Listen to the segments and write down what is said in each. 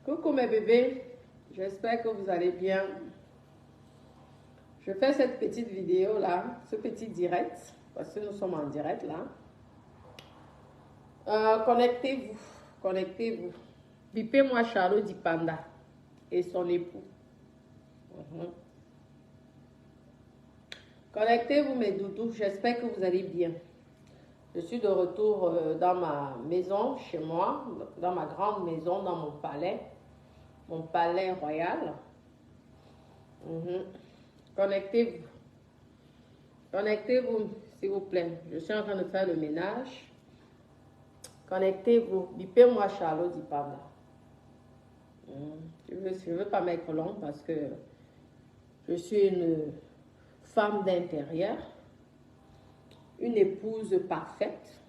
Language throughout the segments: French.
Coucou mes bébés, j'espère que vous allez bien. Je fais cette petite vidéo là, ce petit direct, parce que nous sommes en direct là. Connectez-vous, connectez-vous. Bipez-moi Charlot Dipanda et son époux. Connectez-vous mes doudous, j'espère que vous allez bien. Je suis de retour dans ma maison, chez moi, dans ma grande maison, dans mon palais royal. Connectez-vous. Connectez-vous, s'il vous plaît. Je suis en train de faire le ménage. Connectez-vous. Bipez-moi Charlot Dipanda. Je ne veux pas mettre long parce que je suis une femme d'intérieur, une épouse parfaite,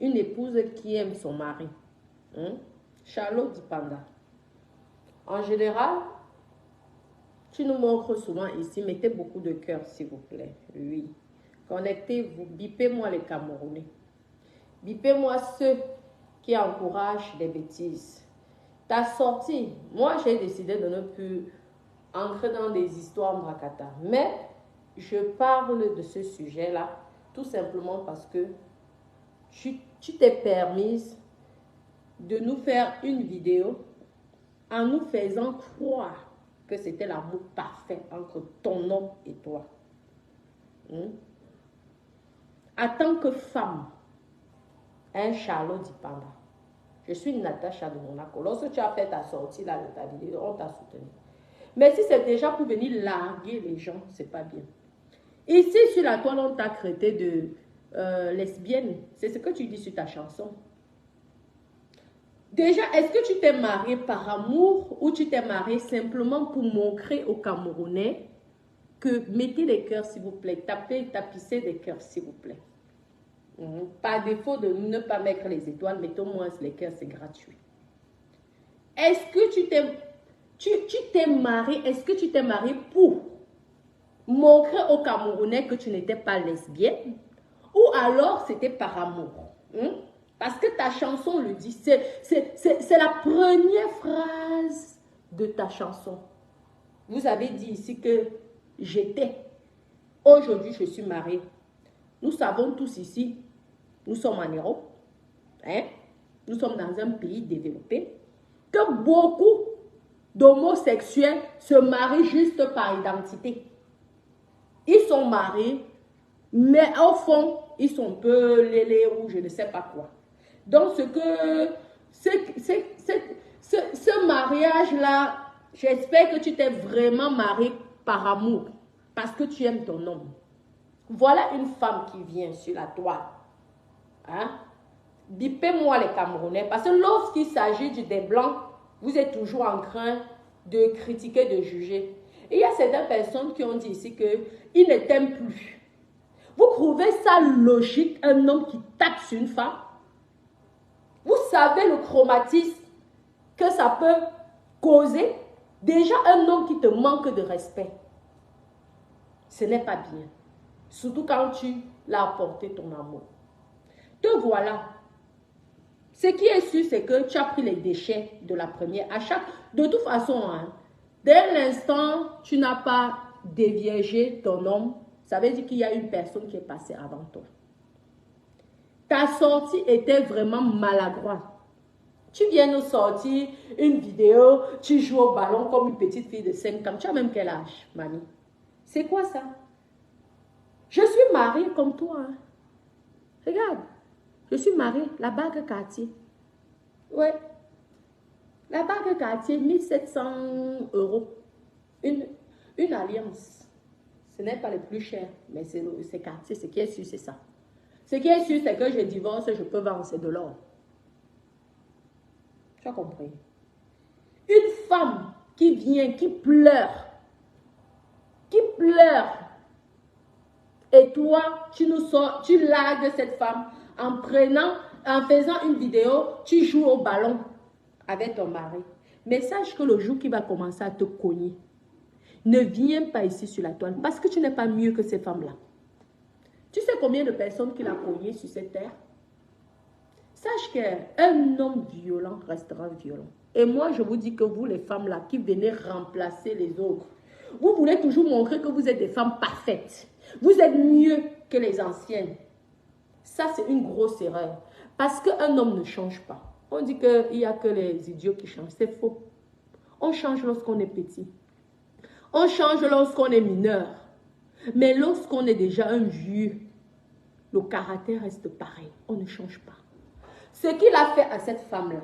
une épouse qui aime son mari. Charlot Dipanda. En général, tu nous montres souvent ici, mettez beaucoup de cœur s'il vous plaît. Oui. Connectez-vous, bipez-moi les Camerounais. Bipez-moi ceux qui encouragent les bêtises. Ta sortie, moi j'ai décidé de ne plus entrer dans des histoires bracata. Mais je parle de ce sujet-là tout simplement parce que tu t'es permise de nous faire une vidéo en nous faisant croire que c'était l'amour parfait entre ton homme et toi. En tant que femme, un Charlot Dipanda, je suis une Natacha de Monaco. Lorsque tu as fait ta sortie là de ta vidéo, on t'a soutenu. Mais si c'est déjà pour venir larguer les gens, c'est pas bien. Ici, sur la toile, on t'a traité de lesbienne. C'est ce que tu dis sur ta chanson. Déjà, est-ce que tu t'es mariée par amour ou tu t'es mariée simplement pour montrer aux Camerounais que mettez les cœurs s'il vous plaît, tapissez des cœurs s'il vous plaît. Par défaut de ne pas mettre les étoiles, mettons moins les cœurs, c'est gratuit. Est-ce que tu t'es mariée, est-ce que tu t'es mariée pour montrer aux Camerounais que tu n'étais pas lesbienne ou alors c'était par amour? Parce que ta chanson le dit, c'est la première phrase de ta chanson. Vous avez dit ici que j'étais. Aujourd'hui, je suis mariée. Nous savons tous ici, nous sommes en Europe, nous sommes dans un pays développé, que beaucoup d'homosexuels se marient juste par identité. Ils sont mariés, mais au fond, ils sont un peu lélés ou je ne sais pas quoi. Donc, ce mariage-là, j'espère que tu t'es vraiment marié par amour, parce que tu aimes ton homme. Voilà une femme qui vient sur la toile. Bipez-moi les Camerounais, parce que lorsqu'il s'agit des Blancs, vous êtes toujours en train de critiquer, de juger. Et il y a certaines personnes qui ont dit ici qu'ils ne t'aiment plus. Vous trouvez ça logique, un homme qui tape sur une femme? Vous savez le traumatisme que ça peut causer? Déjà, un homme qui te manque de respect, ce n'est pas bien. Surtout quand tu l'as apporté ton amour. Te voilà. Ce qui est sûr, c'est que tu as pris les déchets de la première. De toute façon, dès l'instant, tu n'as pas déviergé ton homme, ça veut dire qu'il y a une personne qui est passée avant toi. Ta sortie était vraiment maladroite. Tu viens nous sortir une vidéo, tu joues au ballon comme une petite fille de 5 ans. Tu as même quel âge, mamie? C'est quoi ça? Je suis mariée comme toi. Regarde, je suis mariée, la bague Cartier. Ouais. La bague Cartier, 1700 €. Une alliance. Ce n'est pas le plus cher, mais c'est Cartier. Ce qui est sûr, c'est ça. Ce qui est sûr, c'est que je divorce, je peux vendre, c'est de l'or. Tu as compris? Une femme qui vient, qui pleure. Et toi, tu nous sors, tu largues cette femme en faisant une vidéo, tu joues au ballon avec ton mari. Mais sache que le jour qui va commencer à te cogner, ne viens pas ici sur la toile parce que tu n'es pas mieux que ces femmes-là. Tu sais combien de personnes qu'il a cogné sur cette terre? Sache qu'un homme violent restera violent. Et moi, je vous dis que vous, les femmes là, qui venez remplacer les autres, vous voulez toujours montrer que vous êtes des femmes parfaites. Vous êtes mieux que les anciennes. Ça, c'est une grosse erreur. Parce qu'un homme ne change pas. On dit qu'il n'y a que les idiots qui changent. C'est faux. On change lorsqu'on est petit. On change lorsqu'on est mineur. Mais lorsqu'on est déjà un vieux, le caractère reste pareil. On ne change pas. Ce qu'il a fait à cette femme-là,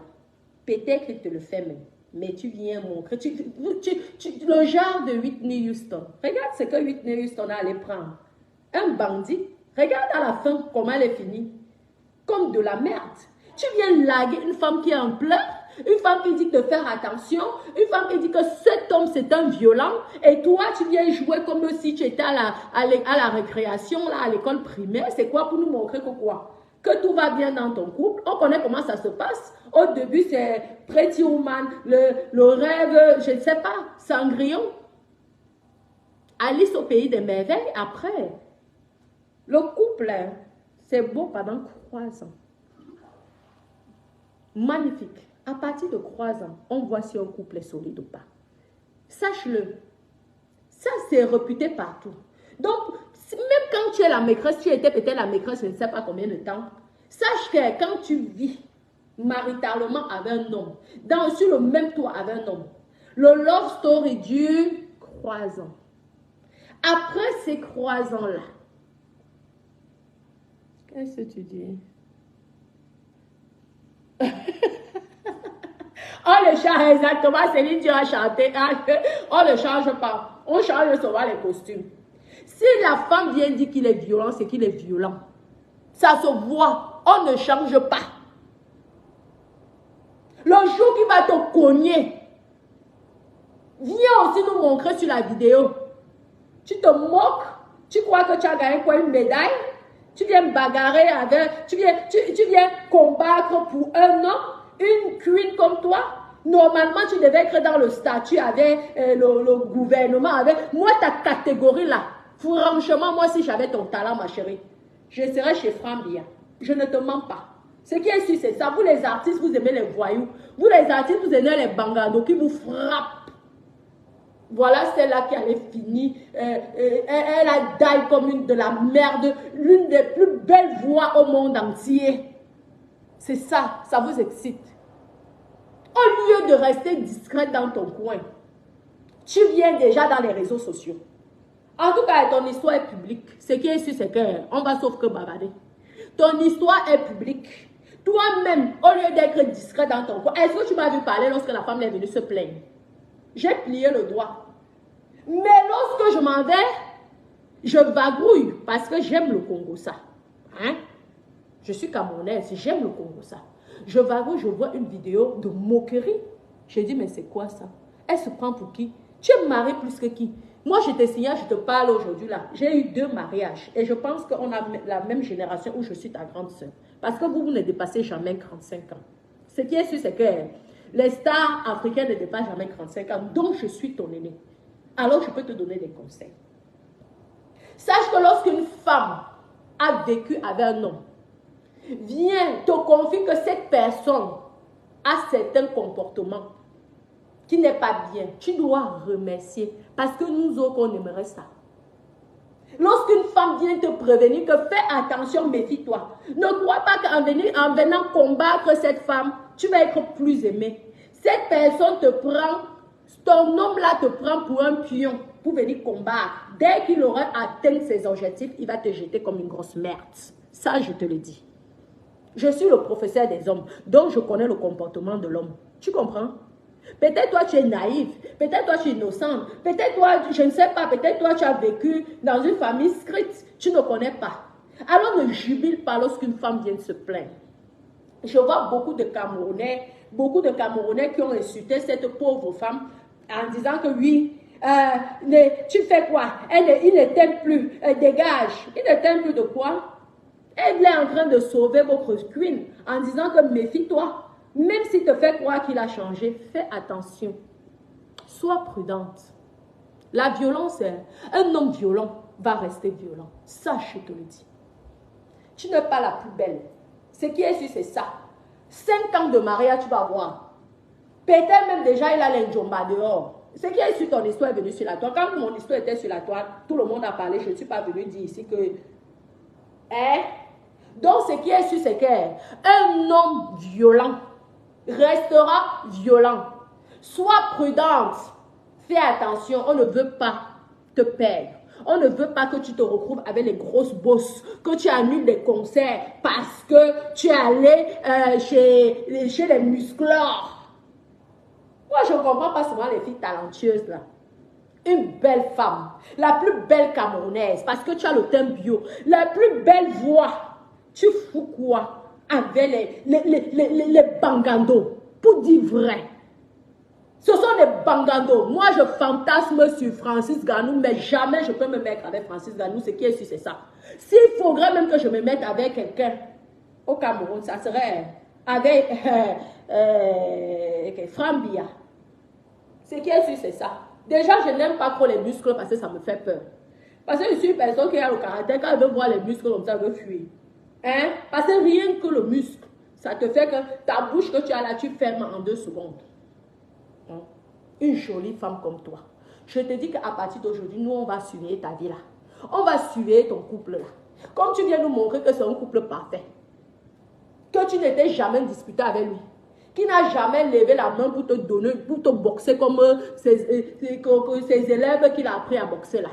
peut-être qu'il te le fait même. Mais tu viens montrer. Le genre de Whitney Houston. Regarde ce que Whitney Houston a allé prendre. Un bandit. Regarde à la fin comment elle est finie. Comme de la merde. Tu viens laguer une femme qui est en pleurs. Une femme qui dit de faire attention. Une femme qui dit que cet homme c'est un violent. Et toi tu viens jouer comme si tu étais à la récréation, là, à l'école primaire. C'est quoi pour nous montrer que quoi? Que tout va bien dans ton couple. On connaît comment ça se passe. Au début, c'est Pretty Woman, le rêve, je ne sais pas, Cendrillon. Alice au pays des merveilles. Après, le couple, c'est beau pendant 3 ans. Magnifique. À partir de 3 ans, on voit si un couple est solide ou pas. Sache-le. Ça, c'est réputé partout. Donc, même quand tu es la maîtresse, tu étais peut-être la maîtresse, je ne sais pas combien de temps. Sache que quand tu vis maritalement avec un homme, sur le même toit avec un homme, le love story dure 3 ans. Après ces 3 ans-là, qu'est-ce que tu dis? Oh, le chant, exactement, Céline Dion a chanté. On ne change pas. On change seulement les costumes. Si la femme vient dire qu'il est violent, c'est qu'il est violent. Ça se voit. On ne change pas. Le jour qu'il va te cogner, viens aussi nous montrer sur la vidéo. Tu te moques. Tu crois que tu as gagné quoi, une médaille? Tu viens bagarrer avec... Tu viens combattre pour un homme, une queen comme toi. Normalement, tu devais être dans le statut avec le gouvernement. Moi, ta catégorie là, franchement, moi, si j'avais ton talent, ma chérie, je serais chez Frambia. Je ne te mens pas. Ce qui est sûr, c'est ça. Vous, les artistes, vous aimez les voyous. Vous, les artistes, vous aimez les bangados qui vous frappent. Voilà celle-là qui allait finir. Elle a daille comme une de la merde. L'une des plus belles voix au monde entier. C'est ça. Ça vous excite. Au lieu de rester discrète dans ton coin, tu viens déjà dans les réseaux sociaux. En tout cas, ton histoire est publique. Ce qui est sûr, c'est qu'on va sauf que bavarder. Ton histoire est publique. Toi-même, au lieu d'être discret dans ton coin, est-ce que tu m'as vu parler lorsque la femme est venue se plaindre? J'ai plié le doigt. Mais lorsque je m'en vais, je vagrouille parce que j'aime le Congo ça. Hein? Je suis camerounaise, j'aime le Congo ça. Je vagrouille, je vois une vidéo de moquerie. J'ai dit, mais c'est quoi ça? Elle se prend pour qui? Tu es mariée plus que qui? Moi, je te signale, je te parle aujourd'hui là. J'ai eu 2 mariages et je pense qu'on a la même génération où je suis ta grande soeur. Parce que vous ne dépassez jamais 35 ans. Ce qui est sûr, c'est que les stars africaines ne dépassent jamais 35 ans. Donc, je suis ton aîné. Alors, je peux te donner des conseils. Sache que lorsqu'une femme a vécu avec un homme, vient te confier que cette personne a certains comportements qui n'est pas bien, tu dois remercier parce que nous autres, on aimerait ça. Lorsqu'une femme vient te prévenir que fais attention, méfie-toi. Ne crois pas qu'en venant combattre cette femme, tu vas être plus aimé. Cette personne te prend, ton homme là te prend pour un pion pour venir combattre. Dès qu'il aura atteint ses objectifs, il va te jeter comme une grosse merde. Ça, je te le dis. Je suis le professeur des hommes, donc je connais le comportement de l'homme. Tu comprends? Peut-être toi tu es naïf, peut-être toi tu es innocente, peut-être toi, je ne sais pas, peut-être toi tu as vécu dans une famille scrite, tu ne connais pas. Alors ne jubile pas lorsqu'une femme vient se plaindre. Je vois beaucoup de Camerounais qui ont insulté cette pauvre femme en disant que oui, tu fais quoi? Il ne t'aime plus, dégage. Il ne t'aime plus de quoi? Elle est en train de sauver votre queen en disant que méfie-toi. Même s'il te fait croire qu'il a changé, fais attention. Sois prudente. La violence, un homme violent va rester violent. Ça, je te le dis. Tu n'es pas la plus belle. Ce qui est sûr, c'est ça. 5 ans de mariage, tu vas voir. Peut-être même déjà, il a l'enjomba dehors. Ce qui est sur ton histoire est venu sur la toile. Quand mon histoire était sur la toile, tout le monde a parlé. Je ne suis pas venu dire ici que... Hein? Donc, ce qui est sûr, c'est qu'un homme violent restera violent. Sois prudente. Fais attention, on ne veut pas te perdre. On ne veut pas que tu te retrouves avec les grosses bosses, que tu annules des concerts parce que tu es allé chez les musclores. Moi, je ne comprends pas souvent les filles talentueuses là. Une belle femme, la plus belle camerounaise, parce que tu as le teint bio, la plus belle voix. Tu fous quoi avec les bangandos, pour dire vrai. Ce sont des bangandos. Moi, je fantasme sur Francis Ganou, mais jamais je peux me mettre avec Francis Ganou. Ce qui est sûr, c'est ça. S'il faudrait même que je me mette avec quelqu'un au Cameroun, ça serait avec Frambia. Ce qui est sûr, c'est ça. Déjà, je n'aime pas trop les muscles parce que ça me fait peur. Parce que je suis une personne qui a le caractère, quand elle veut voir les muscles comme ça, elle veut fuir. Hein? Parce que rien que le muscle, ça te fait que ta bouche que tu as là, tu fermes en 2 secondes. Hein? Une jolie femme comme toi. Je te dis qu'à partir d'aujourd'hui, nous, on va surveiller ta vie là. On va surveiller ton couple là. Comme tu viens nous montrer que c'est un couple parfait. Que tu n'étais jamais disputé avec lui. Qui n'a jamais levé la main pour te donner, pour te boxer comme ses élèves qu'il a appris à boxer là.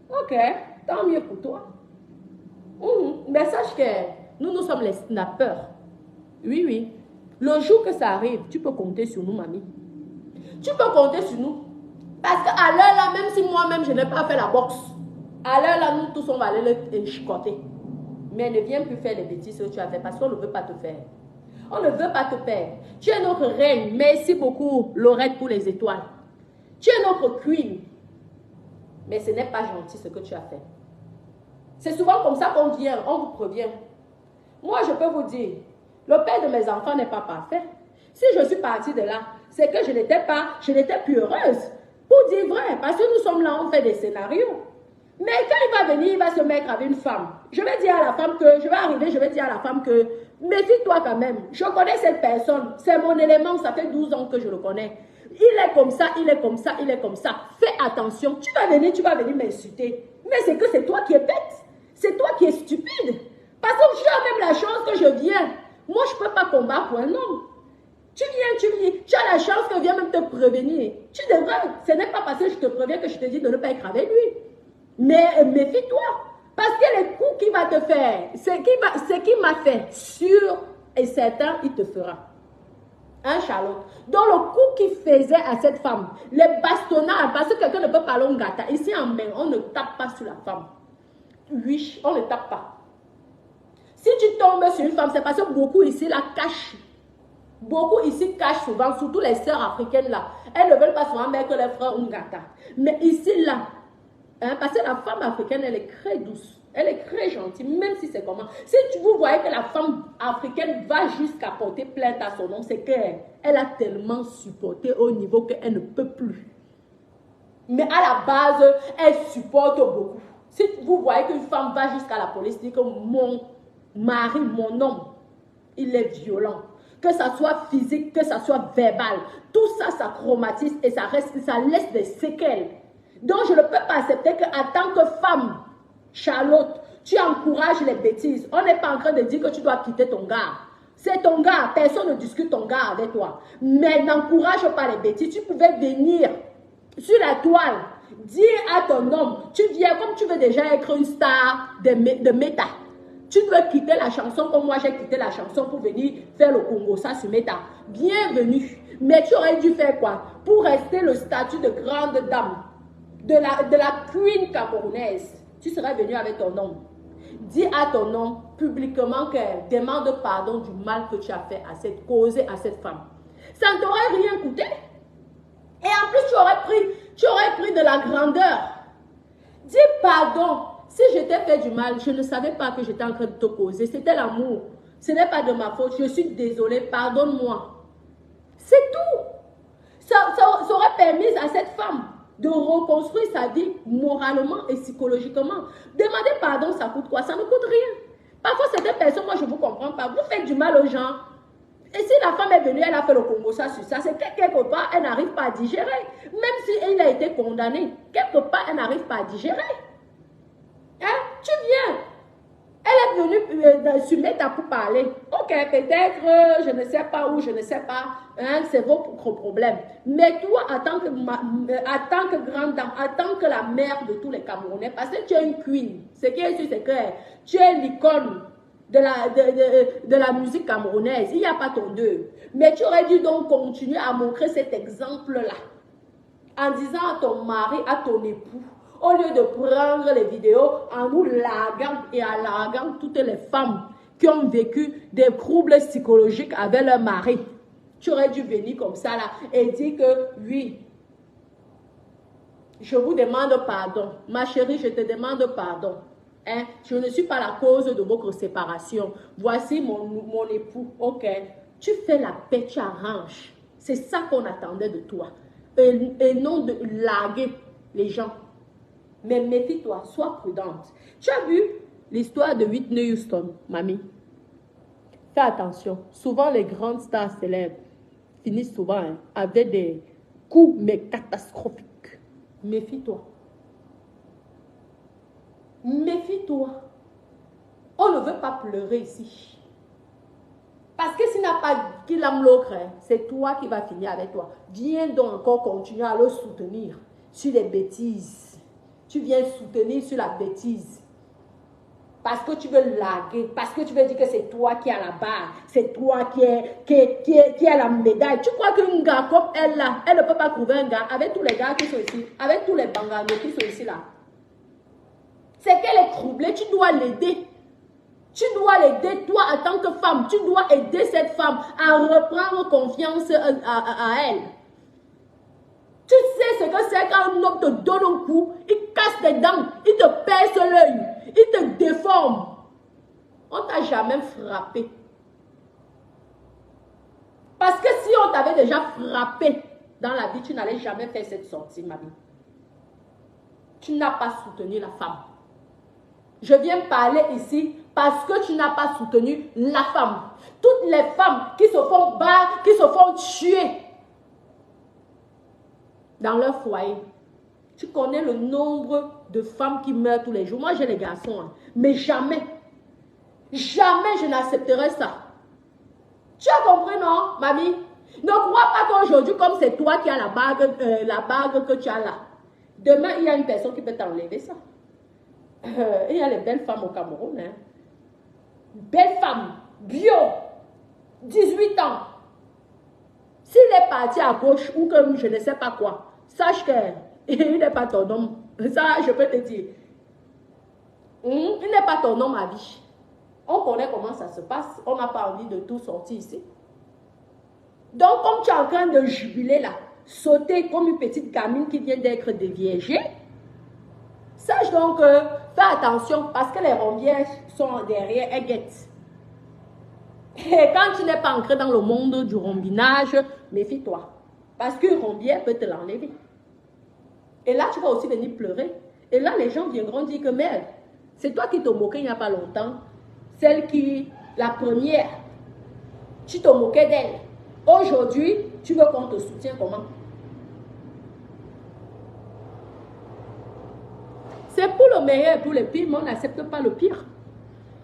Ok, tant mieux pour toi. Mais sache que nous sommes les snappers. Oui, oui. Le jour que ça arrive, tu peux compter sur nous, mamie. Tu peux compter sur nous. Parce qu'à l'heure là, même si moi-même je n'ai pas fait la boxe, à l'heure là, nous tous on va aller le chicoter. Mais ne viens plus faire les bêtises que tu as fait parce qu'on ne veut pas te faire. On ne veut pas te perdre. Tu es notre reine. Merci beaucoup, Laurette, pour les étoiles. Tu es notre queen. Mais ce n'est pas gentil ce que tu as fait. C'est souvent comme ça qu'on vient, on vous prévient. Moi, je peux vous dire, le père de mes enfants n'est pas parfait. Si je suis partie de là, c'est que je n'étais plus heureuse. Pour dire vrai, parce que nous sommes là, on fait des scénarios. Mais quand il va venir, il va se mettre avec une femme. Je vais dire à la femme que, je vais dire à la femme que, méfie-toi quand même. Je connais cette personne, c'est mon élément, ça fait 12 ans que je le connais. Il est comme ça, il est comme ça, il est comme ça. Fais attention, tu vas venir m'insulter. Mais c'est que c'est toi qui es bête. C'est toi qui es stupide. Parce que tu as même la chance que je viens. Moi, je ne peux pas combattre pour un homme. Tu as la chance que vient même te prévenir. Tu devrais, ce n'est pas parce que je te préviens que je te dis de ne pas être avec lui. Mais méfie-toi. Parce que les coups qu'il va te faire, ce qu'il m'a fait, sûr et certain, il te fera. Hein, Charlotte? Donc, le coup qu'il faisait à cette femme, les bastonnades, parce que quelqu'un ne peut pas l'ongata. Ici, en main, on ne tape pas sur la femme. Oui, on ne tape pas. Si tu tombes sur une femme, c'est parce que beaucoup ici la cachent. Beaucoup ici cachent souvent, surtout les sœurs africaines là. Elles ne veulent pas souvent mettre les frères ongata. Mais ici, là, hein, parce que la femme africaine, elle est très douce. Elle est très gentille, même si c'est comment. Si vous voyez que la femme africaine va jusqu'à porter plainte à son nom, c'est qu'elle a tellement supporté au niveau qu'elle ne peut plus. Mais à la base, elle supporte beaucoup. Si vous voyez qu'une femme va jusqu'à la police, dit que mon mari, mon homme, il est violent. Que ça soit physique, que ça soit verbal. Tout ça, ça chromatise et ça laisse des séquelles. Donc, je ne peux pas accepter qu'en tant que femme, Charlotte, tu encourages les bêtises. On n'est pas en train de dire que tu dois quitter ton gars. C'est ton gars. Personne ne discute ton gars avec toi. Mais n'encourage pas les bêtises. Tu pouvais venir sur la toile, dire à ton homme, tu viens comme tu veux déjà être une star de méta. Tu veux quitter la chanson comme moi j'ai quitté la chanson pour venir faire le Congo, ça sur méta. Bienvenue. Mais tu aurais dû faire quoi? Pour rester le statut de grande dame, de la queen camerounaise. Tu serais venu avec ton homme. Dis à ton homme publiquement qu'elle demande pardon du mal que tu as fait causé à cette femme. Ça ne t'aurait rien coûté. Et en plus, tu aurais pris de la grandeur. Dis pardon. Si je t'ai fait du mal, je ne savais pas que j'étais en train de te causer. C'était l'amour. Ce n'est pas de ma faute. Je suis désolée. Pardonne-moi. C'est tout. Ça aurait permis à cette femme de reconstruire sa vie moralement et psychologiquement. Demander pardon, ça coûte quoi? Ça ne coûte rien. Parfois, certaines personnes, moi, je ne vous comprends pas. Vous faites du mal aux gens. Et si la femme est venue, elle a fait le Congo ça sur ça, c'est que quelque part, elle n'arrive pas à digérer. Même si elle a été condamnée, quelque part, elle n'arrive pas à digérer. Hein? Tu viens. Elle est venue se mettre pour parler. Ok, peut-être, je ne sais pas où, je ne sais pas. Hein, c'est votre problème. Mais toi, en tant que grande dame, en tant que la mère de tous les Camerounais, parce que tu es une queen, ce qui est sûr, c'est que tu es l'icône de la musique camerounaise. Il n'y a pas ton deux. Mais tu aurais dû donc continuer à montrer cet exemple-là. En disant à ton mari, à ton époux, au lieu de prendre les vidéos en nous larguant et en larguant toutes les femmes qui ont vécu des troubles psychologiques avec leur mari. Tu aurais dû venir comme ça là et dire que oui, je vous demande pardon. Ma chérie, je te demande pardon. Hein? Je ne suis pas la cause de votre séparation. Voici mon époux. Ok, tu fais la paix, tu arranges. C'est ça qu'on attendait de toi. Et non de larguer les gens. Mais méfie-toi, sois prudente. Tu as vu l'histoire de Whitney Houston, mamie? Fais attention. Souvent, les grandes stars célèbres finissent souvent avec des coups, mais catastrophiques. Méfie-toi. Méfie-toi. On ne veut pas pleurer ici. Parce que s'il n'a pas qu'il aime l'autre, c'est toi qui vas finir avec toi. Viens donc encore continuer à le soutenir sur les bêtises. Tu viens soutenir sur la bêtise. Parce que tu veux larguer. Parce que tu veux dire que c'est toi qui as la barre. C'est toi qui a la médaille. Tu crois qu'un gars comme elle là, elle ne peut pas trouver un gars avec tous les gars qui sont ici, avec tous les banganos qui sont ici là. C'est qu'elle est troublée. Tu dois l'aider. Tu dois l'aider, toi, en tant que femme. Tu dois aider cette femme à reprendre confiance à elle. Tu sais ce que c'est quand un homme te donne un coup, il casse tes dents, il te perce l'œil, il te déforme. On ne t'a jamais frappé. Parce que si on t'avait déjà frappé dans la vie, tu n'allais jamais faire cette sortie, ma vie. Tu n'as pas soutenu la femme. Je viens parler ici parce que tu n'as pas soutenu la femme. Toutes les femmes qui se font battre, qui se font tuer dans leur foyer. Tu connais le nombre de femmes qui meurent tous les jours. Moi, j'ai les garçons. Hein. Mais jamais, jamais je n'accepterai ça. Tu as compris, non, mamie? Ne crois pas qu'aujourd'hui, comme c'est toi qui as la bague que tu as là, demain, il y a une personne qui peut t'enlever ça. Il y a les belles femmes au Cameroun. Hein. Belles femmes, bio, 18 ans. S'il est parti à gauche ou comme je ne sais pas quoi, sache qu'il n'est pas ton homme. Ça, je peux te dire. Il n'est pas ton homme à vie. On connaît comment ça se passe. On n'a pas envie de tout sortir ici. Donc, comme tu es en train de jubiler là, sauter comme une petite gamine qui vient d'être déviergée, sache donc, fais attention parce que les rombières sont derrière, elles guettent. Et quand tu n'es pas ancré dans le monde du rombinage, méfie-toi. Parce qu'une rombière peut te l'enlever. Et là, tu vas aussi venir pleurer. Et là, les gens viendront dire que, merde, c'est toi qui te moquais il n'y a pas longtemps. Celle qui, la première, tu te moquais d'elle. Aujourd'hui, tu veux qu'on te soutienne comment? C'est pour le meilleur et pour le pire, mais on n'accepte pas le pire.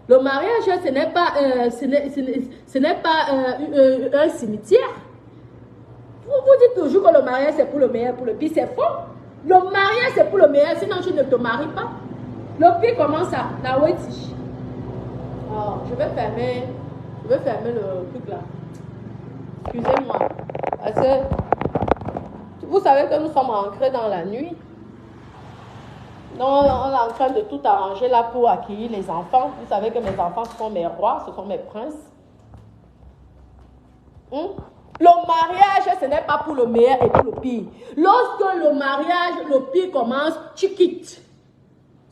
Le mariage, ce n'est pas un cimetière. Vous dites toujours que le mariage, c'est pour le meilleur et pour le pire. C'est faux. Le mariage, c'est pour le meilleur, sinon tu ne te maries pas. Le pire commence à la weti. Oh, je vais fermer le truc là. Excusez-moi. Parce que vous savez que nous sommes ancrés dans la nuit. Donc, on est en train de tout arranger là pour accueillir les enfants. Vous savez que mes enfants sont mes rois, ce sont mes princes. Le mariage, ce n'est pas pour le meilleur et pour le pire. Lorsque le mariage, le pire commence, tu quittes.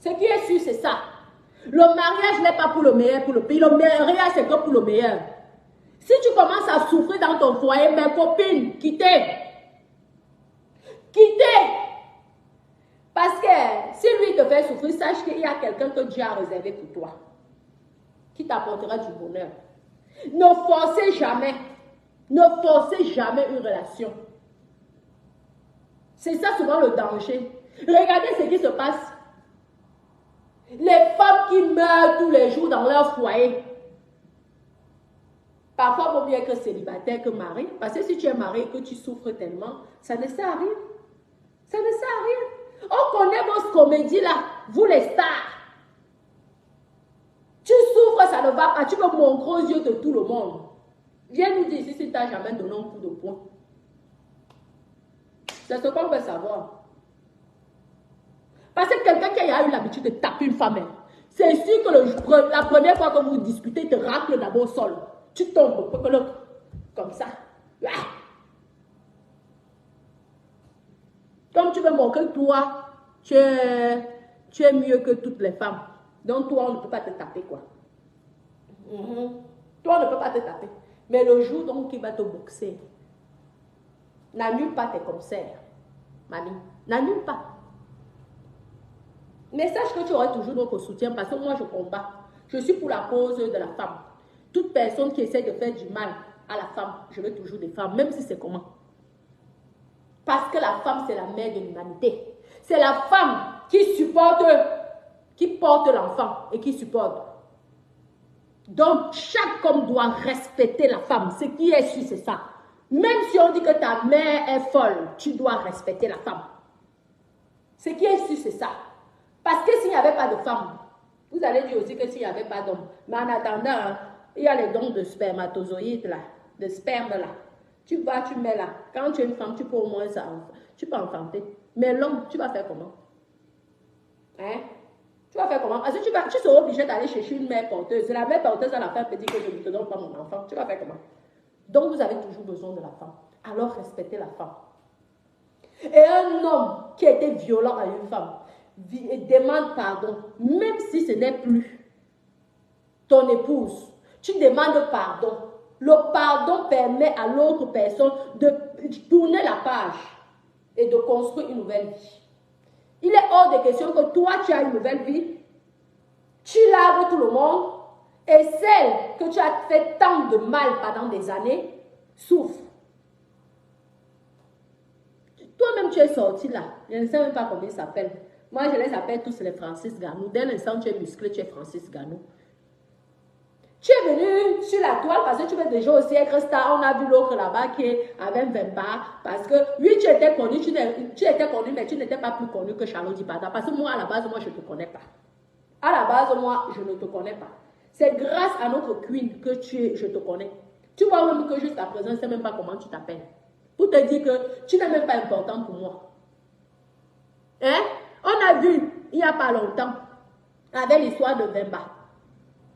Ce qui est sûr, c'est ça. Le mariage n'est pas pour le meilleur et pour le pire. Le mariage, c'est que pour le meilleur. Si tu commences à souffrir dans ton foyer, mes copines, quittez. Quittez. Parce que si lui te fait souffrir, sache qu'il y a quelqu'un que Dieu a réservé pour toi. Qui t'apportera du bonheur. Ne forcez jamais. Ne forcez jamais une relation. C'est ça souvent le danger. Regardez ce qui se passe. Les femmes qui meurent tous les jours dans leur foyer. Parfois, il vaut mieux être célibataire que marié. Parce que si tu es marié et que tu souffres tellement, ça ne sert à rien. Ça ne sert à rien. On connaît vos comédies là, vous les stars. Tu souffres, ça ne va pas. Tu veux montrer aux yeux de tout le monde. Viens nous dire ici si tu n'as jamais donné un coup de poing. C'est ce qu'on veut savoir. Parce que quelqu'un qui a eu l'habitude de taper une femme, c'est sûr que la première fois que vous discutez, il te racle d'abord au sol. Tu tombes, comme ça. Comme tu veux montrer que toi, tu es mieux que toutes les femmes. Donc toi, on ne peut pas te taper, quoi. Toi, on ne peut pas te taper. Mais le jour donc il va te boxer, n'annule pas tes concerts, mamie. N'annule pas. Mais sache que tu auras toujours notre soutien parce que moi, je combats. Je suis pour la cause de la femme. Toute personne qui essaie de faire du mal à la femme, je veux toujours des femmes, même si c'est comment. Parce que la femme, c'est la mère de l'humanité. C'est la femme qui supporte, qui porte l'enfant et qui supporte. Donc, chaque homme doit respecter la femme. Ce qui est sûr, c'est ça. Même si on dit que ta mère est folle, tu dois respecter la femme. Ce qui est sûr, c'est ça. Parce que s'il n'y avait pas de femme, vous allez dire aussi que s'il n'y avait pas d'homme. Mais en attendant, il y a les dons de spermatozoïdes là, de sperme là. Tu vas, tu mets là. Quand tu es une femme, tu peux au moins ça. Tu peux enfanter. Mais l'homme, tu vas faire comment? Hein? Tu vas faire comment? Parce que tu seras obligé d'aller chercher une mère porteuse. C'est la mère porteuse à la fin peut dire que je ne te donne pas mon enfant. Tu vas faire comment? Donc vous avez toujours besoin de la femme. Alors respectez la femme. Et un homme qui a été violent à une femme demande pardon, même si ce n'est plus ton épouse. Tu demandes pardon. Le pardon permet à l'autre personne de tourner la page et de construire une nouvelle vie. Il est hors de question que toi, tu as une nouvelle vie, tu laves tout le monde, et celle que tu as fait tant de mal pendant des années souffre. Toi-même, tu es sorti là. Je ne sais même pas comment ils s'appellent. Moi, je les appelle tous les Francis Ganou. Dès l'instant où tu es musclé, tu es Francis Ganou. Tu es venu sur la toile parce que tu veux déjà aussi être star. On a vu l'autre là-bas qui est avec Vemba. Parce que oui, tu étais connu, mais tu n'étais pas plus connu que Charlotte Dipada. Parce que moi, à la base, moi, je ne te connais pas. À la base, moi, je ne te connais pas. C'est grâce à notre queen que je te connais. Tu vois même que jusqu'à présent, je ne sais même pas comment tu t'appelles. Pour te dire que tu n'es même pas important pour moi. Hein? On a vu, il n'y a pas longtemps, avec l'histoire de Vemba.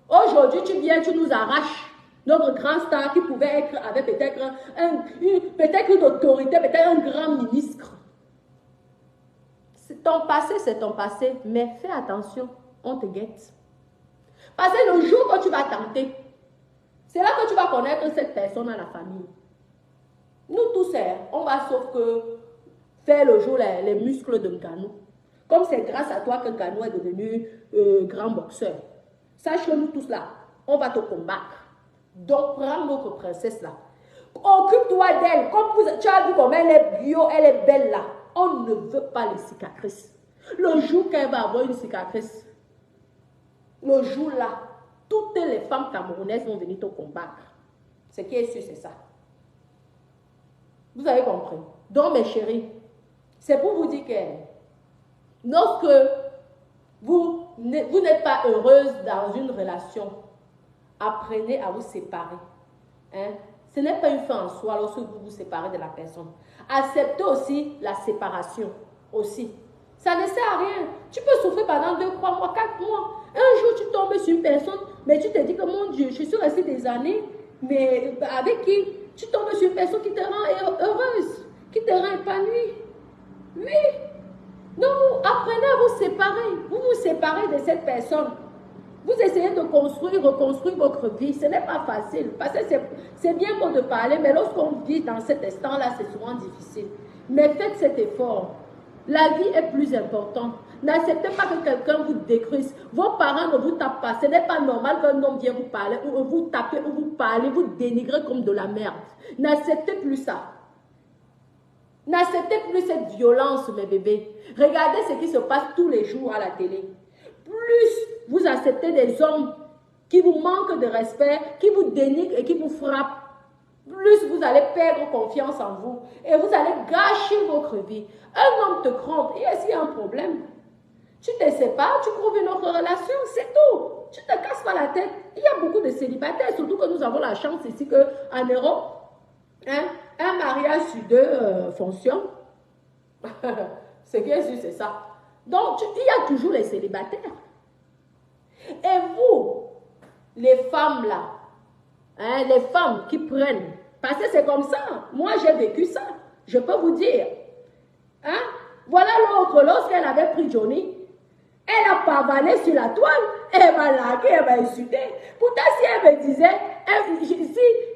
Aujourd'hui, tu viens, tu nous arraches notre grand star qui pouvait être avec peut-être une autorité, peut-être un grand ministre. C'est ton passé, mais fais attention, on te guette. Parce que le jour que tu vas tenter, c'est là que tu vas connaître cette personne dans la famille. Nous tous, on va sauf que faire le jour les muscles de Nganou. Comme c'est grâce à toi que Nganou est devenu grand boxeur. Sache que nous tous là, on va te combattre. Donc, prends notre princesse là. Occupe-toi d'elle. Comme tu as vu comme elle est bio, elle est belle là. On ne veut pas les cicatrices. Le jour qu'elle va avoir une cicatrice, le jour là, toutes les femmes camerounaises vont venir te combattre. Ce qui est sûr, c'est ça. Vous avez compris? Donc, mes chéris, c'est pour vous dire que lorsque vous n'êtes pas heureuse dans une relation, apprenez à vous séparer. Hein? Ce n'est pas une fin en soi lorsque vous vous séparez de la personne. Acceptez aussi la séparation. Aussi. Ça ne sert à rien. Tu peux souffrir pendant 2, 3 mois, 4 mois. Un jour, tu tombes sur une personne, mais tu te dis que mon Dieu, je suis restée des années, mais avec qui? Tu tombes sur une personne qui te rend heureuse, qui te rend épanouie. Oui. Donc, apprenez à vous séparer. Vous vous séparez de cette personne. Vous essayez de construire, reconstruire votre vie. Ce n'est pas facile. Parce que c'est bien beau de parler, mais lorsqu'on vit dans cet instant-là, c'est souvent difficile. Mais faites cet effort. La vie est plus importante. N'acceptez pas que quelqu'un vous décrisse. Vos parents ne vous tapent pas. Ce n'est pas normal qu'un homme vienne vous parler, ou vous taper, ou vous parler, vous dénigrer comme de la merde. N'acceptez plus ça. N'acceptez plus cette violence, mes bébés. Regardez ce qui se passe tous les jours à la télé. Plus vous acceptez des hommes qui vous manquent de respect, qui vous dénigrent et qui vous frappent, plus vous allez perdre confiance en vous et vous allez gâcher votre vie. Un homme te trompe et s'il y a un problème, tu te sépares, tu trouves une autre relation, c'est tout. Tu te casses pas la tête. Il y a beaucoup de célibataires, surtout que nous avons la chance ici qu'en Europe, hein, un mariage sur deux fonctionne. C'est bien sûr, c'est ça. Donc, il y a toujours les célibataires. Et vous, les femmes là, hein, les femmes qui prennent, parce que c'est comme ça. Moi, j'ai vécu ça. Je peux vous dire. Hein? Voilà l'autre, lorsqu'elle avait pris Johnny, elle a pavané sur la toile, elle m'a largué, elle m'a insulté. Pourtant, si elle me disait,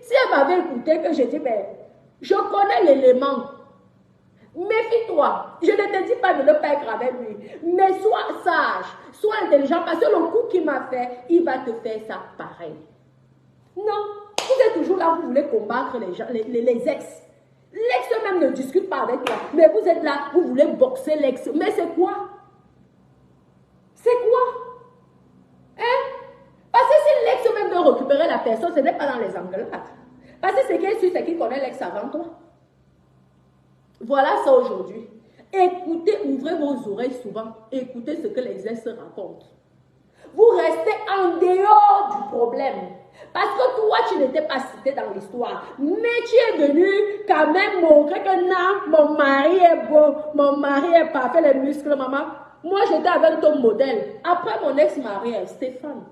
si elle m'avait écouté, que j'ai dit, mais je connais l'élément. Méfie-toi. Je ne te dis pas de ne pas être avec lui, mais sois sage, sois intelligent, parce que le coup qu'il m'a fait, il va te faire ça pareil. Non, vous êtes toujours là, vous voulez combattre les gens, les ex. L'ex même ne discute pas avec toi, mais vous êtes là, vous voulez boxer l'ex. Mais c'est quoi? C'est quoi? Hein? Parce que si l'ex même veut récupérer la personne, ce n'est pas dans les engueulades. Parce que ce qui est sûr, c'est qu'il connaît l'ex avant toi. Voilà ça aujourd'hui. Écoutez, ouvrez vos oreilles souvent. Écoutez ce que les ex racontent. Vous restez en dehors du problème. Parce que toi, tu n'étais pas cité dans l'histoire. Mais tu es venu quand même montrer que non, mon mari est beau, mon mari est parfait, les muscles, maman. Moi, j'étais avec ton modèle. Après mon ex-mari, Stéphane.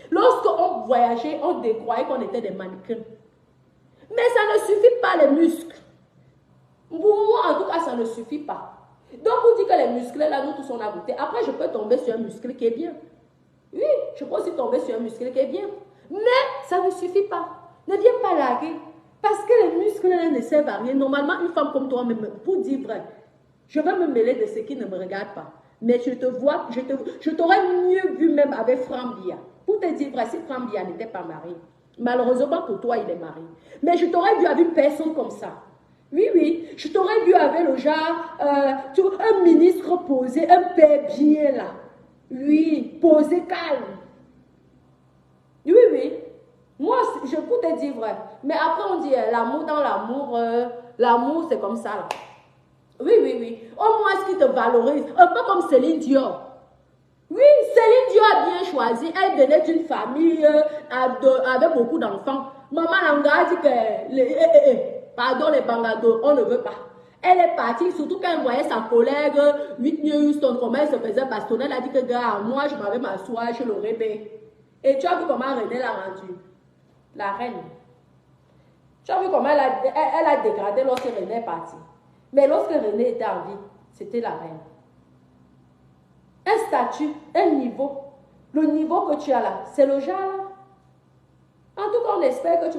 Lorsqu'on voyageait, on décroyait qu'on était des mannequins. Mais ça ne suffit pas, les muscles. Pour moi, en tout cas, ça ne suffit pas. Donc, vous dites que les muscles, là, nous tous on a goûté. Après, je peux tomber sur un muscle qui est bien. Oui, je peux aussi tomber sur un muscle qui est bien. Mais ça ne suffit pas. Ne viens pas larguer. Parce que les muscles là, ne servent à rien. Normalement, une femme comme toi, même, pour dire vrai, je vais me mêler de ce qui ne me regarde pas. Mais je te vois, je t'aurais mieux vu même avec Frambia. Pour te dire vrai, si Frambia n'était pas marié, malheureusement pour toi, il est marié. Mais je t'aurais vu avec une personne comme ça. Oui, oui, je t'aurais vu avec le genre, un ministre posé, un père bien là. Oui, posé calme. Oui, oui. Moi, je peux te dire vrai. Mais après, on dit l'amour dans l'amour. L'amour, c'est comme ça. Là. Oui, oui, oui. Au moins, ce qui te valorise. Un peu comme Céline Dion. Oui, Céline Dion a bien choisi. Elle venait d'une famille avec beaucoup d'enfants. Maman Langa dit que, pardon les bangados, on ne veut pas. Elle est partie, surtout quand elle voyait sa collègue Whitney Houston, comment elle se faisait bastonner. Elle a dit que, gars, moi, je m'avais m'asseoir chez le rébé. Et tu as vu comment René l'a rendue? La reine. Tu as vu comment elle a dégradé lorsque René est parti. Mais lorsque René était en vie, c'était la reine. Un statut, un niveau. Le niveau que tu as là, c'est le genre là. En tout cas, on espère que